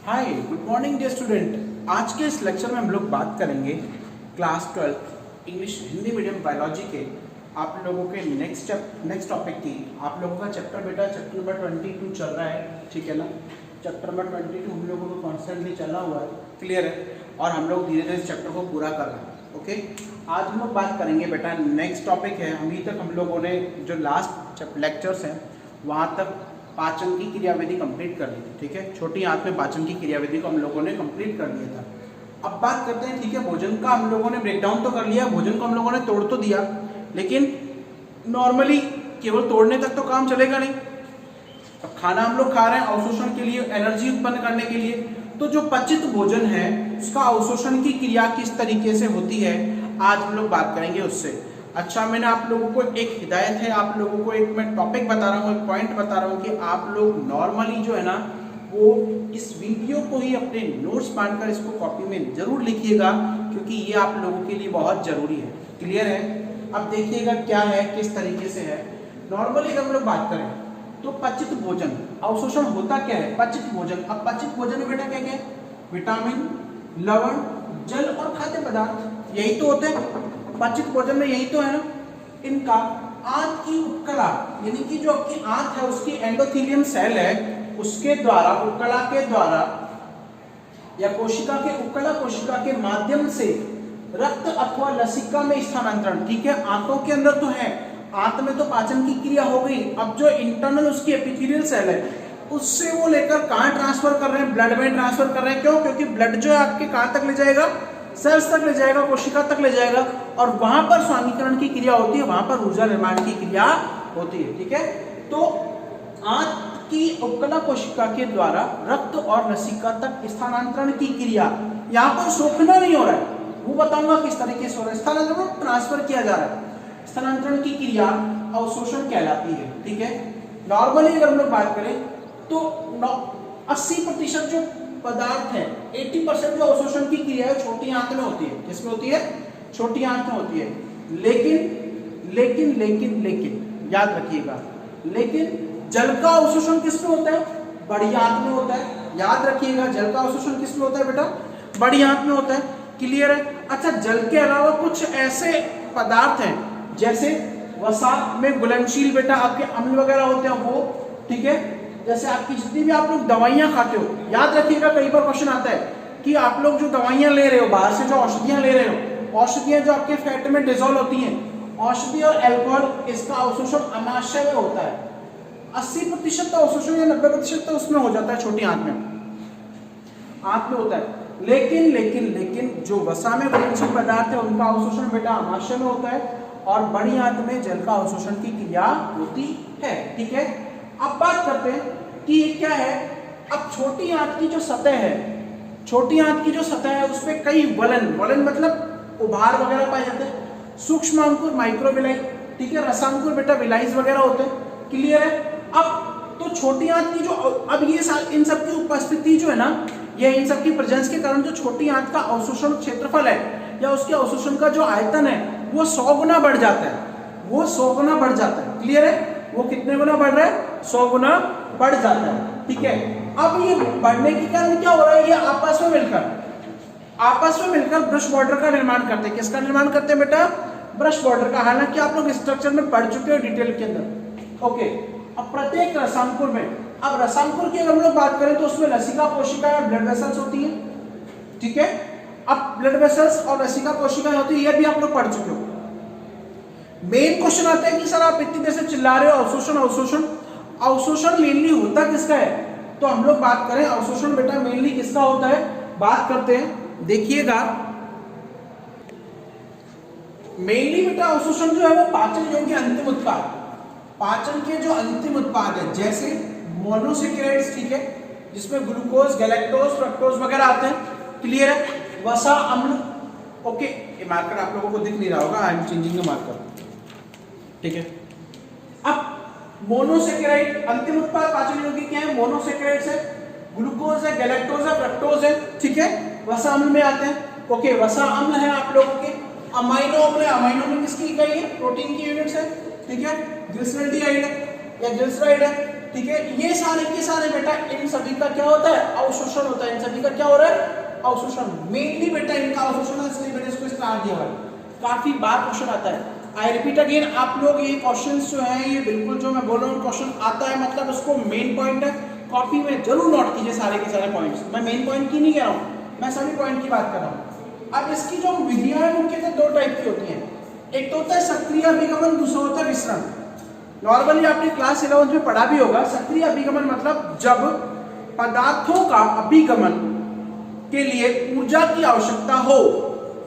हाय good morning dear student. आज के इस लेक्चर में हम लोग बात करेंगे class 12 English Hindi medium biology के आप लोगों के नेक्स्ट टॉपिक की। आप लोगों का चैप्टर चैप्टर नंबर 22 चल रहा है, ठीक है ना। चैप्टर नंबर 22 हम लोगों को कॉन्स्टेंटली चला हुआ है, क्लियर है, और हम लोग धीरे धीरे इस चैप्टर को पूरा कर रहे हैं। ओके, आज हम लोग बात करेंगे बेटा नेक्स्ट टॉपिक है। अभी तक हम लोगों ने जो लास्ट लेक्चर्स हैं वहाँ तक पाचन की क्रियाविधि कंप्लीट कर ली थी, ठीक है। छोटी आंत में पाचन की क्रियाविधि को हम लोगों ने कंप्लीट कर लिया था। अब बात करते हैं, ठीक है, भोजन का हम लोगों ने ब्रेकडाउन तो कर लिया, भोजन को हम लोगों ने तोड़ तो दिया, लेकिन नॉर्मली केवल तोड़ने तक तो काम चलेगा नहीं। अब खाना हम लोग खा रहे हैं अवशोषण के लिए, एनर्जी उत्पन्न करने के लिए, तो जो पचित भोजन है उसका अवशोषण की क्रिया किस तरीके से होती है आज हम लोग बात करेंगे उससे। अच्छा, मैंने आप लोगों को एक हिदायत है, आप लोगों को एक मैं टॉपिक बता रहा हूँ, एक पॉइंट बता रहा हूँ कि आप लोग नॉर्मली जो है ना वो इस वीडियो को ही अपने नोट्स बांटकर इसको कॉपी में जरूर लिखिएगा, क्योंकि ये आप लोगों के लिए बहुत जरूरी है। क्लियर है? अब देखिएगा क्या है, किस तरीके से है। नॉर्मली अगर हम लोग बात करें तो पचित भोजन अवशोषण होता क्या है? पचित भोजन, अब पचित भोजन में बेटा क्या क्या है? विटामिन, लवण, जल और खाद्य पदार्थ, यही तो होते हैं पचित भोजन में, यही तो है ना। इनका आंत की उपकला, यानी कि जो आपकी आंत है उसकी एंडोथेलियम सेल है उसके द्वारा, उपकला के द्वारा या कोशिका के उपकला कोशिका के माध्यम से रक्त अथवा लसिका में स्थानांतरण, ठीक है। आंतों के अंदर तो है, आंत में तो पाचन की क्रिया हो गई। अब जो इंटरनल उसकी एपिथेलियल सेल है उससे वो लेकर कहां ट्रांसफर कर रहे हैं? ब्लड में ट्रांसफर कर रहे हैं। क्यों? क्योंकि ब्लड जो है आपके कहां तक ले जाएगा? सेल्स तक ले जाएगा, कोशिका तक ले जाएगा, और वहां पर स्वामीकरण की क्रिया होती है, वहां पर ऊर्जा निर्माण की क्रिया होती है, ठीक है। तो आंत की उपकला कोशिका के द्वारा रक्त और लसिका तक स्थानांतरण की क्रिया, यहाँ पर सोखना नहीं हो रहा है, वो बताऊंगा किस तरीके से हो रहा है। स्थानांतरण ट्रांसफर किया जा रहा है, स्थानांतरण की क्रिया अवशोषण कहलाती है, ठीक है। नॉर्मली अगर हम लोग बात करें तो 80% जो पदार्थ है, 80% जो अवशोषण की क्रिया है छोटी आंत में होती है। किसमें होती है? छोटी आंत में होती है। लेकिन लेकिन लेकिन लेकिन याद रखिएगा, लेकिन जल का अवशोषण किसमें होता है? बड़ी आंत में होता है। याद रखिएगा, जल का अवशोषण किसमें होता है बेटा? बड़ी आंत में होता है। क्लियर है? अच्छा, जल के अलावा कुछ ऐसे पदार्थ हैं जैसे वसा में घुलनशील बेटा आपके अम्ल वगैरह होते हैं वो, ठीक है। जैसे आपकी जितनी भी आप लोग दवाइयां खाते हो, याद रखिएगा, कई बार क्वेश्चन आता है कि आप लोग जो दवाइयां ले रहे हो, बाहर से जो औषधियां ले रहे हो, औषधियां जो आपके फैट में डिसॉल्व होती हैं, औषधि और अल्कोहल, इसका अवशोषण अमाशय में होता है। 80% तो अवशोषण या 90% तो उसमें हो जाता है, छोटी आंत में होता है। लेकिन लेकिन लेकिन जो वसा में घुलनशील पदार्थ है उनका अवशोषण बेटा अमाशय में होता है, और बड़ी आंत में जल का अवशोषण की क्रिया होती है, ठीक है। अब बात करते हैं कि ये क्या है। अब छोटी आंत की जो सतह है, छोटी आंत की जो सतह है उसमें कई वलन मतलब उभार वगैरह पाए जाते हैं। सूक्ष्म अंकुर माइक्रोविलाई, ठीक है, रसांकुर बेटा विलाइज वगैरह होते हैं। क्लियर है? अब तो छोटी आंत की जो, अब ये इन सब की उपस्थिति जो है ना, ये इन सब की प्रेजेंस के कारण जो छोटी आंत का अवशोषण क्षेत्रफल है या उसके अवशोषण का जो आयतन है वो 100 गुना बढ़ जाता है, वो 100 गुना बढ़ जाता है। क्लियर है? वो कितने गुना बढ़ रहा है? 100 गुना बढ़ जाता है, ठीक है। अब ये बढ़ने के कारण क्या हो रहा है? ये आपस में मिलकर ब्रश बॉर्डर का निर्माण करते हैं। किसका निर्माण करते हैं बेटा? ब्रश बॉर्डर का। हालांकि आप लोग स्ट्रक्चर में पढ़ चुके हो डिटेल के अंदर। ओके, अब प्रत्येक रसांकुर में, अब रसांकुर की अगर हम लोग बात करें तो उसमें लसिका कोशिका या ब्लड वेसल्स होती है, ठीक है। अब ब्लड वेसल्स और लसिका कोशिकाएं होती है, ये भी आप लोग पढ़ चुके हो। मेन क्वेश्चन आता है कि सर आप इतनी देर से चिल्ला रहे हो अवशोषण मेनली होता किसका है? तो हम लोग बात करें अवशोषण बेटा मेनली किसका होता है, बात करते हैं। देखिएगा, मेनली बेटा अवशोषण जो है वो पाचन योग्य अंतिम उत्पाद, पाचन के जो अंतिम उत्पाद है, जैसे मोनोसेकेराइड्स, ठीक है, जिसमें ग्लूकोज, गैलेक्टोज, फ्रक्टोज वगैरह आते हैं। क्लियर है? वसा, अम्ल। ओके, ये मार्कर आप लोगों को दिख नहीं रहा होगा, I am changing the marker, ठीक है। अब मोनोसेकेराइड अंतिम उत्पाद पाचन योग्य क्या है? मोनोसेकेराइड्स है, ग्लूकोज है, गैलेक्टोज है, फ्रक्टोज है, ठीक है। वसा अम्ल में आते हैं। ओके, वसा अम्ल है आप लोगों के। अमाइनो अम्ल है, अमाइनो अम्ल किसकी इकाई है? प्रोटीन की यूनिट्स है, ठीक है। ग्लिसरॉल्डिहाइड है या ग्लिसराइड है, ठीक है, ये सारे के सारे बेटा इन सभी का क्या होता है, अवशोषण होता है। इन सभी का क्या हो रहा है, अवशोषण। मेनली बेटा इनका अवशोषण है, इसलिए मैंने इसको स्टार दिया है। काफी बार क्वेश्चन आता है। आई रिपीट अगेन, आप लोग ये क्वेश्चंस जो है ये बिल्कुल जो मैं बोल रहा हूँ क्वेश्चन आता है मतलब उसको मेन पॉइंट है, कॉपी में जरूर नोट कीजिए सारे के सारे पॉइंट्स। मैं मेन पॉइंट की नहीं कह रहा हूँ, मैं सभी पॉइंट की बात कर रहा हूँ। अब इसकी जो विधियां हैं मुख्यतः दो टाइप की होती हैं। एक तो होता है सक्रिय अभिगमन, दूसरा होता है विसरण। नॉर्मली आपने क्लास 11 में पढ़ा भी होगा। सक्रिय अभिगमन मतलब जब पदार्थों का अभिगमन के लिए ऊर्जा की आवश्यकता हो,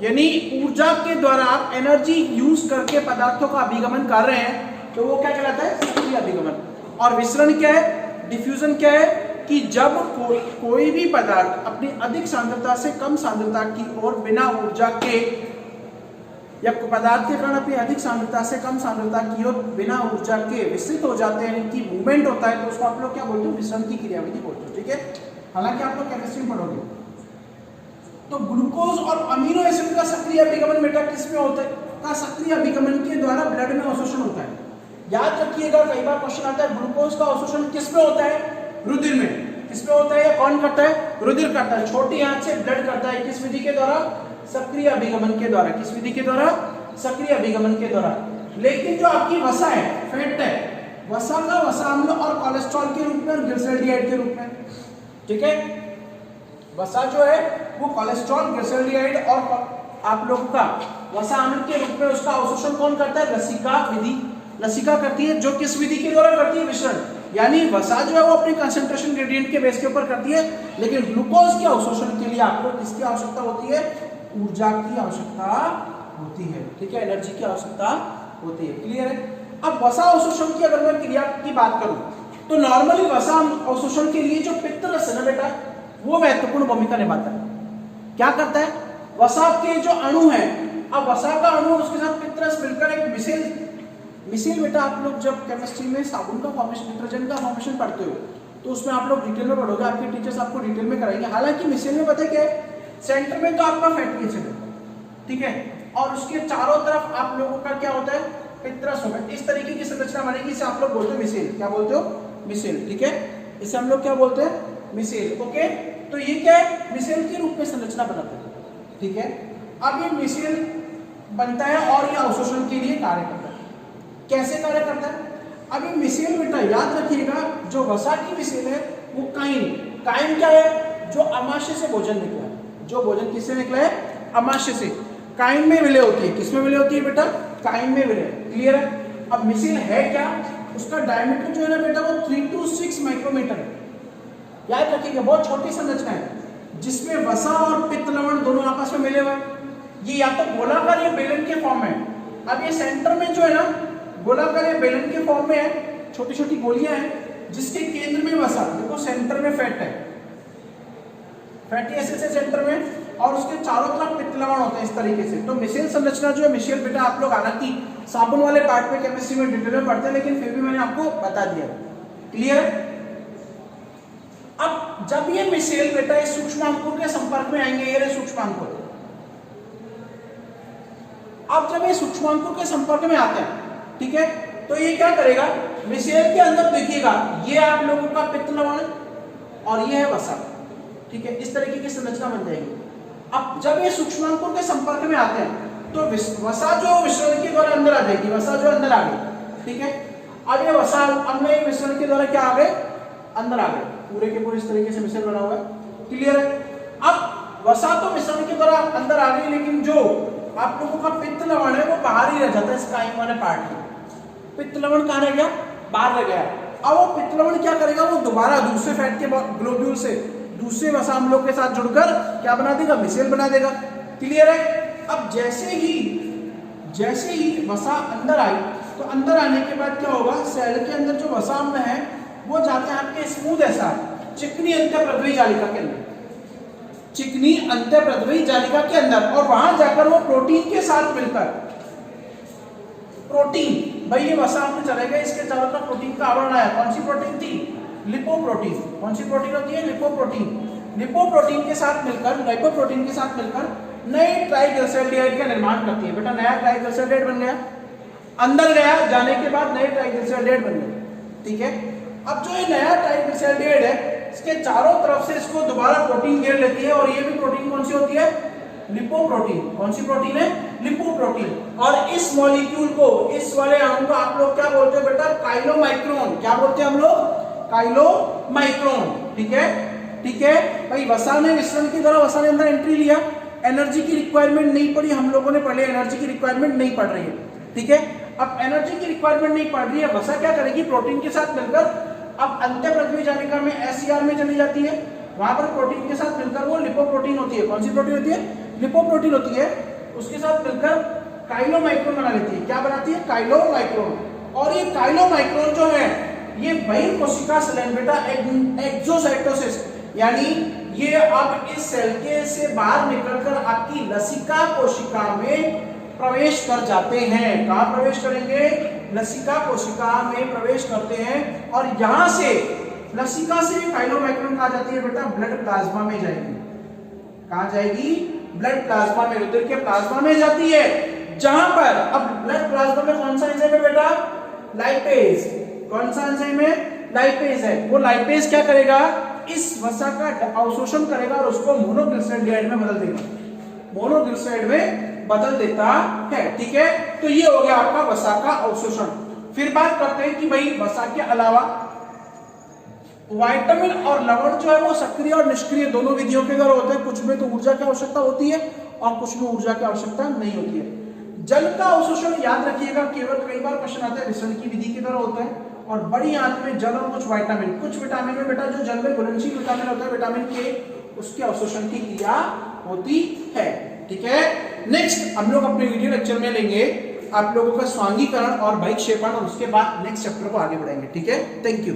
यानी ऊर्जा के द्वारा आप एनर्जी यूज करके पदार्थों का अभिगमन कर रहे हैं, तो वो क्या कहलाता है, सक्रिय अभिगमन। और विसरण क्या है, डिफ्यूजन क्या है, कि जब कोई भी पदार्थ अपनी अधिक सांद्रता से कम सांद्रता की ओर बिना ऊर्जा के, या पदार्थ के कारण अपनी अधिक सांद्रता से कम सांद्रता की ओर बिना ऊर्जा के विस्तृत हो जाते हैं, इनकी मूवमेंट होता है, तो उसको आप लोग क्या बोलते हो, विसरण की क्रियाविधि बोलते हो। ठीक है, हालांकि आप लोग केमिस्ट्री में पढ़ोगे। तो ग्लूकोज और अमीनो एसिड का सक्रिय अभिगमन बेटा किसमें होता है, का सक्रिय अभिगमन के द्वारा ब्लड में अवशोषण होता है। याद रखिएगा, कई बार क्वेश्चन आता है ग्लूकोज का अवशोषण किसमें होता है, रुधिर में। किसमें होता है, कौन करता है, रुधिर करता है। छोटी आंत से ब्लड करता है, किस विधि के द्वारा, सक्रिय अभिगमन के द्वारा। किस विधि के द्वारा, सक्रिय अभिगमन के द्वारा। लेकिन जो आपकी वसा है, फैट है, वसा का वसा अम्ल और कोलेस्ट्रॉल के रूप में और ग्लिसरॉल्डिहाइड के रूप में। ठीक है, वसा जो है वो कोलेस्ट्रॉल, ग्लिसरॉल्डिहाइड और आप लोगों का वसा अम्ल के रूप में उसका अवशोषण कौन करता है, लसिका विधि। लसिका करती है, जो किस विधि के द्वारा करती है, विसरण। यानी वसा जो है वो अपनी कंसंट्रेशन ग्रेडियंट के बेस के ऊपर करती है, लेकिन ग्लूकोज के अवशोषण के लिए आपको किसकी आवश्यकता होती है, ऊर्जा की आवश्यकता होती है। ठीक है, एनर्जी की आवश्यकता होती है। क्लियर है। अब वसा अवशोषण की अगर मैं क्रिया की बात करूं, तो नॉर्मली वसा अवशोषण के लिए जो पित्तरस है ना बेटा, वो महत्वपूर्ण भूमिका निभाता है। क्या करता है, वसा के जो अणु है, अब वसा का अणु और उसके साथ पित्तरस मिलकर एक मिसेल बेटा, आप लोग जब केमिस्ट्री में साबुन का फॉर्मेशन, डिटर्जेंट का फॉर्मेशन पढ़ते हो, तो उसमें आप लोग डिटेल में पढ़ोगे, आपके टीचर्स आपको डिटेल में कराएंगे। हालांकि मिसेल में पता है क्या है, सेंटर में तो आपका फैटी एसिड है, ठीक है, और उसके चारों तरफ आप लोगों का क्या होता है, पित्तरस होगा। इस तरीके की संरचना बनेगी, इसे आप लोग बोलते हो मिसेल। क्या बोलते हो, मिसेल। ठीक है, इसे हम लोग क्या बोलते हैं, मिसेल। ओके, तो ये क्या है, मिसेल के रूप में संरचना बनाता है। ठीक है, अब ये मिसेल बनता है और ये अवशोषण के लिए कार्य करता है। कैसे कार्य करता है, अब ये मिसेल बेटा याद रखिएगा, जो वसा की मिसेल है वो काइन क्या है, जो अमाशय से भोजन निकला है। जो भोजन किससे निकला है, अमाशय से। काइन में विलय होती है, किसमें विलय होती है बेटा, काइन में विलय। क्लियर है। अब मिसेल है क्या, उसका डायमीटर जो है ना बेटा वो 3 to 6 माइक्रोमीटर है। याद रखिएगा, बहुत छोटी संरचना है, जिसमें वसा और पित्त लवण दोनों आपस में मिले हुए हैं। ये या तो गोलाकार या बेलन के फॉर्म में। अब ये सेंटर में जो है ना, गोलाकार या बेलन के फॉर्म में है, छोटी छोटी गोलियां हैं, जिसके केंद्र में वसा, देखो सेंटर में फैट है, फैटी एसिड है सेंटर में, और उसके चारों तरफ पित्त लवण होते हैं इस तरीके से। तो मिसेल संरचना जो है, मिसेल बेटा आप लोग हालांकि साबुन वाले पार्ट में केमिस्ट्री में डिटेल में पढ़ते हैं, लेकिन फिर भी मैंने आपको बता दिया। क्लियर। अब जब ये मिसेल बेटा इस सूक्ष्मांकुर के संपर्क में आएंगे, ये रहे सूक्ष्मांकुर। अब जब ये सूक्ष्मांकुर के संपर्क में आते हैं, ठीक है, तो ये क्या करेगा, मिसेल के अंदर देखिएगा, ये आप लोगों का पित्त लवण और ये है वसा। ठीक है, इस तरीके की संरचना बन जाएगी। अब जब ये सूक्ष्मांकुर के संपर्क में आते हैं, तो वसा जो मिश्रण के द्वारा अंदर आ जाएगी, वसा जो अंदर आ गई। ठीक है, अब ये वसा अन्य मिश्रण के द्वारा क्या आ गए, अंदर आ गए, पूरे के पूरे इस तरीके से मिश्रण बना हुआ है। क्लियर है। अब वसा तो मिश्रण के द्वारा अंदर आ गई, लेकिन जो आप लोगों का पित्त लवण है वो बाहर ही रह जाता है इस काइन वाले पार्ट में। पित्त लवण कहाँ रह गया, बाहर रह गया। अब वो पित्त लवण क्या करेगा, वो दोबारा दूसरे फैट के ग्लोब्यूल से दूसरे वसा अम्लों के साथ जुड़कर क्या बना देगा, मिसेल बना देगा। क्लियर है। अब जैसे ही वसा अंदर आई, तो अंदर आने के बाद क्या होगा, सेल के अंदर जो वसा अम्ल है वो जाते हैं आपके स्मूथ एसआर, चिकनी अंतःप्रद्रवी जालिका के अंदर, चिकनी अंतःप्रद्रवी जालिका के अंदर, और वहां जाकर वो प्रोटीन के साथ मिलकर, प्रोटीन भाई ये वसा अम्ल चलेगा, इसके चारों तरफ प्रोटीन का आवरण आया। कौन सी प्रोटीन थी, लिपोप्रोटीन। कौन सी प्रोटीन होती है, लिपोप्रोटीन। लिपोप्रोटीन के साथ मिलकर, लाइपोप्रोटीन के साथ मिलकर नए ट्राइग्लिसराइड का निर्माण करती है। बेटा नया ट्राइग्लिसराइड बन गया, अंदर गया, जाने के बाद नए ट्राइग्लिसराइड बन गए। ठीक है। अब जो ये नया ट्राइग्लिसराइड है इसके चारों तरफ से इसको दोबारा प्रोटीन घेर लेती है, और ये भी प्रोटीन कौन सी होती है? लिपोप्रोटीन। कौन सी प्रोटीन है? लिपोप्रोटीन। और इस मॉलिक्यूल को, इस वाले अणु को आप लोग क्या बोलते हो बेटा? काइलोमाइक्रोन। क्या बोलते हैं हम लोग? काइलोमाइक्रोन। ठीक है, ठीक है भाई। वसा ने मिश्रण की तरह वसा ने अंदर एंट्री लिया, एनर्जी की रिक्वायरमेंट नहीं पड़ी, हम लोगों ने पढ़े एनर्जी की रिक्वायरमेंट नहीं पड़ रही है। ठीक है, अब एनर्जी की रिक्वायरमेंट नहीं पड़ रही है, वसा क्या करेगी? प्रोटीन के साथ मिलकर अब अंत्य पृथ्वी जालिका में SCR में चली जाती है, वहां पर प्रोटीन के साथ मिलकर वो लिपोप्रोटीन होती है। कौन सी प्रोटीन होती है? लिपोप्रोटीन होती है। उसके साथ मिलकर काइलोमाइक्रोन बना लेती है। क्या बनाती है? काइलोमाइक्रोन। और ये काइलोमाइक्रोन जो है ये बहिर् कोशिका सेल बेटा, एक्सोसाइटोसिस, यानी ये अब इस सेल के से बाहर निकलकर आपकी लसिका कोशिका में प्रवेश कर जाते हैं। कहां प्रवेश करेंगे? लसिका कोशिका में प्रवेश करते हैं, और यहां से लसिका से काइलोमाइक्रोन कहा जाती है बेटा? ब्लड प्लाज्मा में जाएगी। कहां जाएगी? ब्लड प्लाज्मा में, रुधिर के प्लाज्मा में जाती है, जहां पर अब ब्लड प्लाज्मा में कौन सा एंजाइम है बेटा? लाइपेज। कौन सा एंजाइम है? लाइपेज है। वो लाइपेज क्या करेगा? इस वसा का अवशोषण करेगा और उसको मोनोग्लिसराइड में बदल देगा, मोनोग्लिसराइड में बदल देता है। ठीक है, तो ये हो गया आपका वसा का अवशोषण। फिर बात करते हैं कि भाई वसा के अलावा विटामिन और लवण जो है वो सक्रिय और निष्क्रिय दोनों विधियों के द्वारा होते हैं। कुछ में तो ऊर्जा की आवश्यकता होती है और कुछ में ऊर्जा की आवश्यकता नहीं होती है। जल का अवशोषण याद रखिएगा, केवल कई बार क्वेश्चन आता है विसरण की विधि की तरह होता है, और बड़ी आंत में जल और कुछ विटामिन में बेटा जो जल में घुलनशील विटामिन होता है विटामिन के, उसके अवशोषण की क्रिया होती है। ठीक है, नेक्स्ट हम लोग अपने वीडियो लेक्चर में लेंगे आप लोगों का स्वांगीकरण और बहिक्षेपण, और उसके बाद नेक्स्ट चैप्टर को आगे बढ़ाएंगे। ठीक है, थैंक यू।